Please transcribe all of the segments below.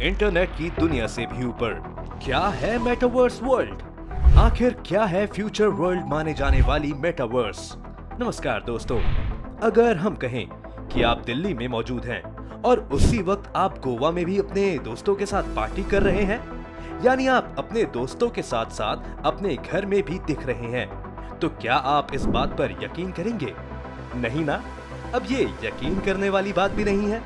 Internet की दुनिया से भी ऊपर। क्या है मेटावर्स वर्ल्ड? आखिर क्या है फ्यूचर वर्ल्ड माने जाने वाली मेटावर्स? नमस्कार दोस्तों, अगर हम कहें कि आप दिल्ली में मौजूद हैं और उसी वक्त आप गोवा में भी अपने दोस्तों के साथ पार्टी कर रहे हैं, यानी आप अपने दोस्तों के साथ साथ अपने घर में भी दिख रहे हैं, तो क्या आप इस बात पर यकीन करेंगे? नहीं ना। अब ये यकीन करने वाली बात भी नहीं है,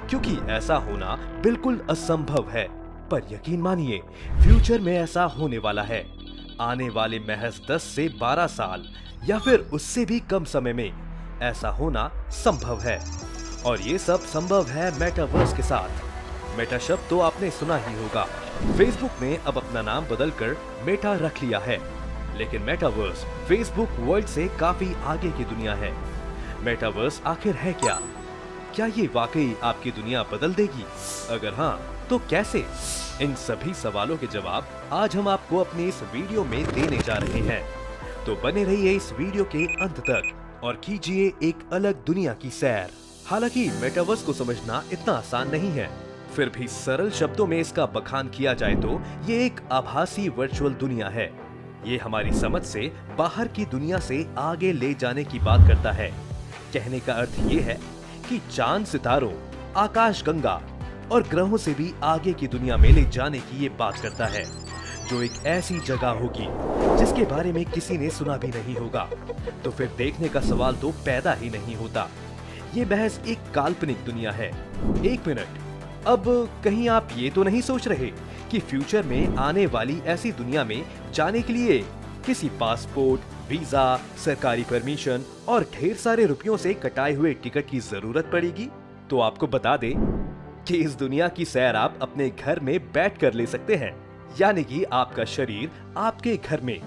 क्योंकि ऐसा होना बिल्कुल असंभव है। पर यकीन मानिए, फ्यूचर में ऐसा होने वाला है। आने वाले महज 10 से 12 साल या फिर उससे भी कम समय में ऐसा होना संभव है। और ये सब संभव है मेटावर्स के साथ। मेटा शब्द तो आपने सुना ही होगा। फेसबुक ने अब अपना नाम बदलकर मेटा रख लिया है, लेकिन मेटावर्स फेसबुक वर्ल्ड से काफी आगे की दुनिया है। मेटावर्स आखिर है क्या? क्या ये वाकई आपकी दुनिया बदल देगी? अगर हाँ, तो कैसे? इन सभी सवालों के जवाब आज हम आपको अपनी इस वीडियो में देने जा रहे हैं। तो बने रहिए इस वीडियो के अंत तक और कीजिए एक अलग दुनिया की सैर। हालांकि मेटावर्स को समझना इतना आसान नहीं है, फिर भी सरल शब्दों में इसका बखान किया जाए तो ये एक आभासी वर्चुअल दुनिया है। ये हमारी समझ से बाहर की दुनिया से आगे ले जाने की बात करता है। कहने का अर्थ ये है कि चांद, सितारों, आकाश गंगा और ग्रहों से भी आगे की दुनिया में ले जाने की ये बात करता है, जो एक ऐसी जगह होगी जिसके बारे में किसी ने सुना भी नहीं होगा। तो फिर देखने का सवाल तो पैदा ही नहीं होता। ये महज एक काल्पनिक दुनिया है। एक मिनट, अब कहीं आप ये तो नहीं सोच रहे कि फ्यूचर में आने वाली ऐसी दुनिया में जाने के लिए किसी पासपोर्ट, वीजा, सरकारी परमिशन और ढेर सारे रुपयों से कटाए हुए टिकट की जरूरत पड़ेगी? तो आपको बता दें कि इस दुनिया की सैर आप अपने घर में बैठ कर ले सकते हैं। यानी कि आपका शरीर आपके घर में,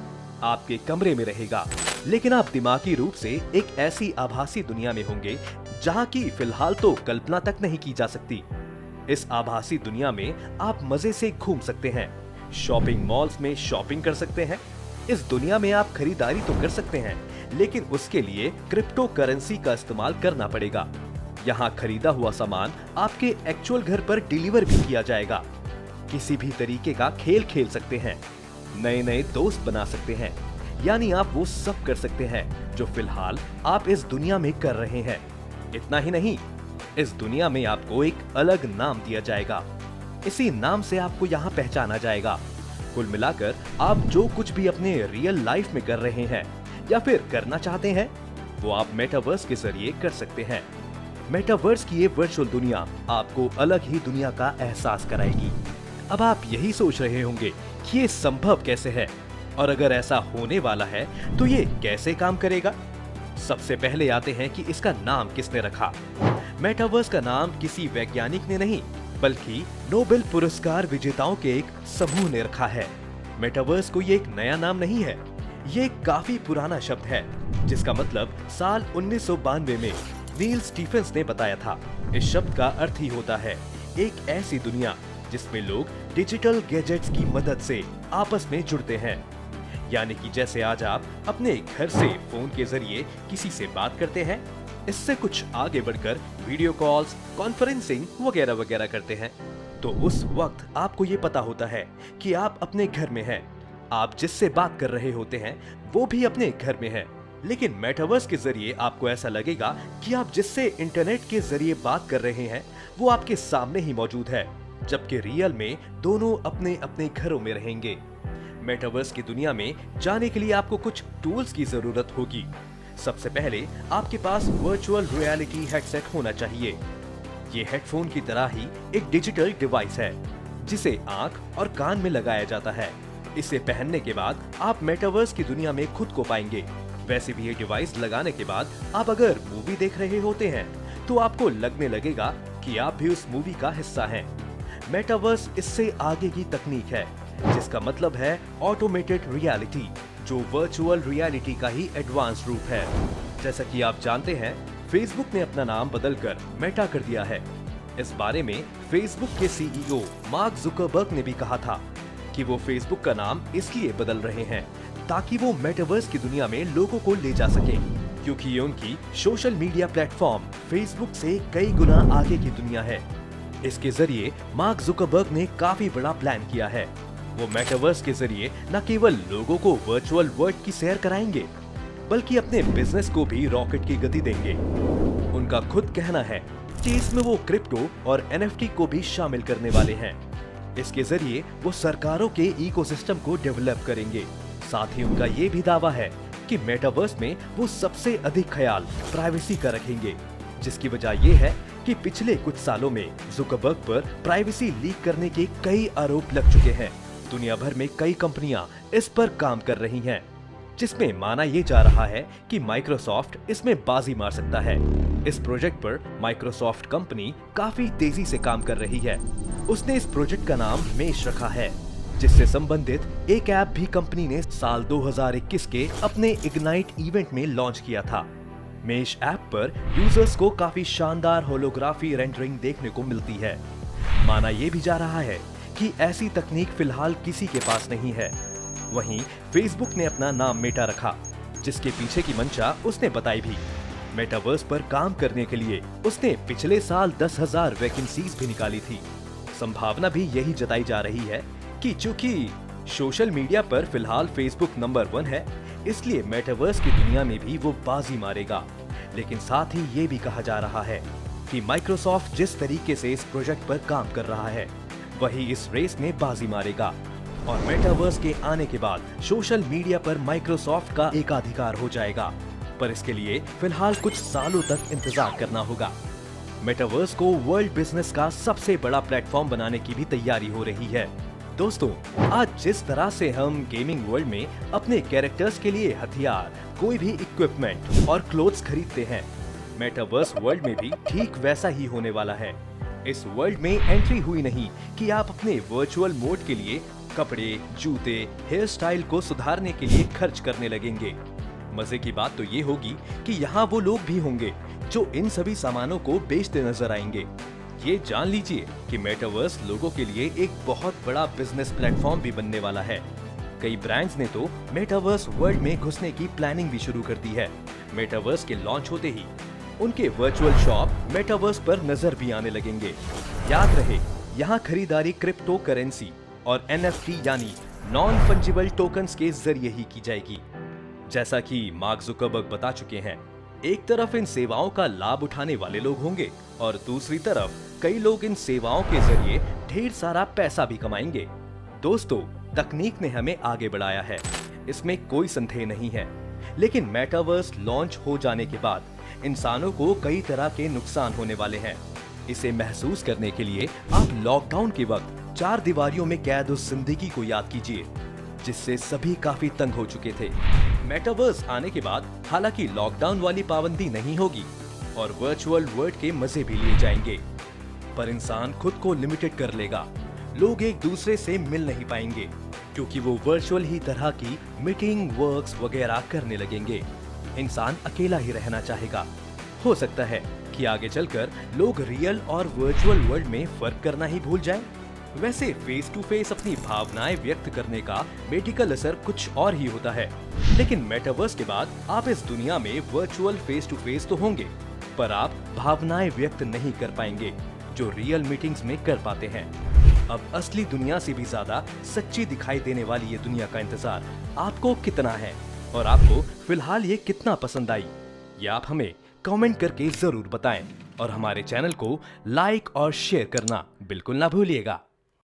आपके कमरे में रहेगा, लेकिन आप दिमागी रूप से एक ऐसी आभासी दुनिया में होंगे जहां की फिलहाल तो कल्पना तक नहीं की जा सकती। इस आभासी दुनिया में आप मजे से घूम सकते हैं, शॉपिंग मॉल्स में शॉपिंग कर सकते हैं। इस दुनिया में आप खरीदारी तो कर सकते हैं, लेकिन उसके लिए क्रिप्टो करेंसी का इस्तेमाल करना पड़ेगा। यहाँ खरीदा हुआ सामान आपके एक्चुअल घर पर डिलीवर भी किया जाएगा। किसी भी तरीके का खेल खेल सकते हैं, नए नए दोस्त बना सकते हैं, यानी आप वो सब कर सकते हैं जो फिलहाल आप इस दुनिया में कर रहे हैं। इतना ही नहीं, इस दुनिया में आपको एक अलग नाम दिया जाएगा। इसी नाम से आपको यहाँ पहचाना जाएगा। कुल मिलाकर आप जो कुछ भी अपने रियल लाइफ में कर रहे हैं या फिर करना चाहते हैं, वो आप मेटावर्स के जरिए कर सकते हैं। मेटावर्स की ये वर्चुअल दुनिया आपको अलग ही दुनिया का एहसास कराएगी। अब आप यही सोच रहे होंगे कि ये संभव कैसे है, और अगर ऐसा होने वाला है तो ये कैसे काम करेगा? सबसे पहले आते हैं कि इसका नाम किसने रखा। मेटावर्स का नाम किसी वैज्ञानिक ने नहीं, बल्कि नोबेल पुरस्कार विजेताओं के एक समूह ने रखा है। मेटावर्स को ये एक नया नाम नहीं है, ये काफी पुराना शब्द है, जिसका मतलब साल 1992 में नील स्टीफेंस ने बताया था। इस शब्द का अर्थ ही होता है एक ऐसी दुनिया जिसमें लोग डिजिटल गैजेट्स की मदद से आपस में जुड़ते हैं। यानी कि जैसे आज आप अपने घर से फोन के जरिए किसी से बात करते हैं, इससे कुछ आगे बढ़कर वीडियो कॉल्स, कॉन्फ्रेंसिंग वगैरह वगैरह करते हैं, तो उस वक्त आपको ये पता होता है कि आप अपने घर में हैं। आप जिससे बात कर रहे होते हैं वो भी अपने घर में है। लेकिन मेटावर्स के जरिए आपको ऐसा लगेगा कि आप जिससे इंटरनेट के जरिए बात कर रहे हैं वो आपके सामने ही मौजूद है, जबकि रियल में दोनों अपने अपने घरों में रहेंगे। मेटावर्स की दुनिया में जाने के लिए आपको कुछ टूल्स की जरूरत होगी। सबसे पहले आपके पास वर्चुअल रियलिटी हेडसेट होना चाहिए। ये हेडफोन की तरह ही एक डिजिटल डिवाइस है, जिसे आंख और कान में लगाया जाता है। इसे पहनने के बाद आप मेटावर्स की दुनिया में खुद को पाएंगे। वैसे भी ये डिवाइस लगाने के बाद आप अगर मूवी देख रहे होते हैं तो आपको लगने लगेगा कि आप भी उस मूवी का हिस्सा हैं। मेटावर्स इससे आगे की तकनीक है, जिसका मतलब है ऑटोमेटेड रियलिटी, जो वर्चुअल रियलिटी का ही एडवांस रूप है। जैसा कि आप जानते हैं, फेसबुक ने अपना नाम बदलकर मेटा कर दिया है। इस बारे में फेसबुक के सीईओ मार्क जुकरबर्ग ने भी कहा था कि वो फेसबुक का नाम इसलिए बदल रहे हैं ताकि वो मेटावर्स की दुनिया में लोगों को ले जा सके, क्योंकि ये उनकी सोशल मीडिया प्लेटफॉर्म फेसबुक से कई गुना आगे की दुनिया है। इसके जरिए मार्क जुकरबर्ग ने काफी बड़ा प्लान किया है। वो मेटावर्स के जरिए न केवल लोगों को वर्चुअल वर्ल्ड की सैर कराएंगे, बल्कि अपने बिजनेस को भी रॉकेट की गति देंगे। उनका खुद कहना है कि इसमें वो क्रिप्टो और एनएफटी को भी शामिल करने वाले हैं। इसके जरिए वो सरकारों के इकोसिस्टम को डेवलप करेंगे। साथ ही उनका ये भी दावा है कि मेटावर्स में वो सबसे अधिक ख्याल प्राइवेसी का रखेंगे, जिसकी वजह ये है कि पिछले कुछ सालों में जुकरबर्ग पर प्राइवेसी लीक करने के कई आरोप लग चुके हैं। दुनिया भर में कई कंपनियां इस पर काम कर रही हैं, जिसमें माना ये जा रहा है कि माइक्रोसॉफ्ट इसमें बाजी मार सकता है। इस प्रोजेक्ट पर माइक्रोसॉफ्ट कंपनी काफी तेजी से काम कर रही है। उसने इस प्रोजेक्ट का नाम मेश रखा है, जिससे संबंधित एक ऐप भी कंपनी ने साल 2021 के अपने इग्नाइट इवेंट में लॉन्च किया था। मेश ऐप पर यूजर्स को काफी शानदार होलोग्राफी रेंडरिंग देखने को मिलती है। माना यह भी जा रहा है कि ऐसी तकनीक फिलहाल किसी के पास नहीं है। वहीं फेसबुक ने अपना नाम मेटा रखा, जिसके पीछे की मंशा उसने बताई भी। मेटावर्स पर काम करने के लिए उसने पिछले साल 10,000 वैकेंसीज भी निकाली थी। संभावना भी यही जताई जा रही है कि चूंकि सोशल मीडिया पर फिलहाल फेसबुक नंबर 1 है, इसलिए मेटावर्स की दुनिया में भी वो बाजी मारेगा। लेकिन साथ ही ये भी कहा जा रहा है कि माइक्रोसॉफ्ट जिस तरीके से इस प्रोजेक्ट पर काम कर रहा है, वही इस रेस में बाजी मारेगा और मेटावर्स के आने के बाद सोशल मीडिया पर माइक्रोसॉफ्ट का एकाधिकार हो जाएगा। पर इसके लिए फिलहाल कुछ सालों तक इंतजार करना होगा। मेटावर्स को वर्ल्ड बिजनेस का सबसे बड़ा प्लेटफॉर्म बनाने की भी तैयारी हो रही है। दोस्तों, आज जिस तरह से हम गेमिंग वर्ल्ड में अपने कैरेक्टर्स के लिए हथियार, कोई भी इक्विपमेंट और क्लोथ्स खरीदते हैं, मेटावर्स वर्ल्ड में भी ठीक वैसा ही होने वाला है। इस वर्ल्ड में एंट्री हुई नहीं कि आप अपने वर्चुअल मोड के लिए कपड़े, जूते, हेयर स्टाइल को सुधारने के लिए खर्च करने लगेंगे। मजे की बात तो ये होगी कि यहाँ वो लोग भी होंगे जो इन सभी सामानों को बेचते नजर आएंगे। ये जान लीजिए कि मेटावर्स लोगों के लिए एक बहुत बड़ा बिजनेस प्लेटफॉर्म भी बनने वाला है। कई ब्रांड्स ने तो मेटावर्स वर्ल्ड में घुसने की प्लानिंग भी शुरू कर दी है। मेटावर्स के लॉन्च होते ही उनके वर्चुअल शॉप मेटावर्स पर नजर भी आने लगेंगे। याद रहे, यहाँ खरीदारी क्रिप्टो करेंसी और एनएफटी यानी नॉन फंजिबल टोकन्स के जरिए ही की जाएगी। जैसा कि मार्क जुकरबर्ग बता चुके हैं, एक तरफ इन सेवाओं का लाभ उठाने वाले लोग होंगे और दूसरी तरफ कई लोग इन सेवाओं के जरिए ढेर सारा पैसा भी कमाएंगे। दोस्तों, तकनीक ने हमें आगे बढ़ाया है, इसमें कोई संदेह नहीं है। लेकिन मेटावर्स लॉन्च हो जाने के बाद इंसानों को कई तरह के नुकसान होने वाले हैं। इसे महसूस करने के लिए आप लॉकडाउन के वक्त 4 दीवारियों में कैद उस जिंदगी को याद कीजिए, जिससे सभी काफी तंग हो चुके थे। मेटावर्स आने के बाद हालांकि लॉकडाउन वाली पाबंदी नहीं होगी और वर्चुअल वर्ल्ड के मजे भी लिए जाएंगे, पर इंसान खुद को लिमिटेड कर लेगा। लोग एक दूसरे से मिल नहीं पाएंगे क्योंकि वो वर्चुअल ही तरह की मीटिंग, वर्क्स वगैरह करने लगेंगे। इंसान अकेला ही रहना चाहेगा। हो सकता है कि आगे चलकर लोग रियल और वर्चुअल वर्ल्ड में फर्क करना ही भूल जाएं। वैसे फेस टू फेस अपनी भावनाएं व्यक्त करने का मेडिकल असर कुछ और ही होता है, लेकिन मेटावर्स के बाद आप इस दुनिया में वर्चुअल फेस टू फेस तो होंगे, पर आप भावनाएं व्यक्त नहीं कर पाएंगे जो रियल मीटिंग्स में कर पाते हैं। अब असली दुनिया से भी ज्यादा सच्ची दिखाई देने वाली ये दुनिया का इंतजार आपको कितना है और आपको फिलहाल ये कितना पसंद आई, ये आप हमें कमेंट करके जरूर बताएं और हमारे चैनल को लाइक और शेयर करना बिल्कुल ना भूलिएगा।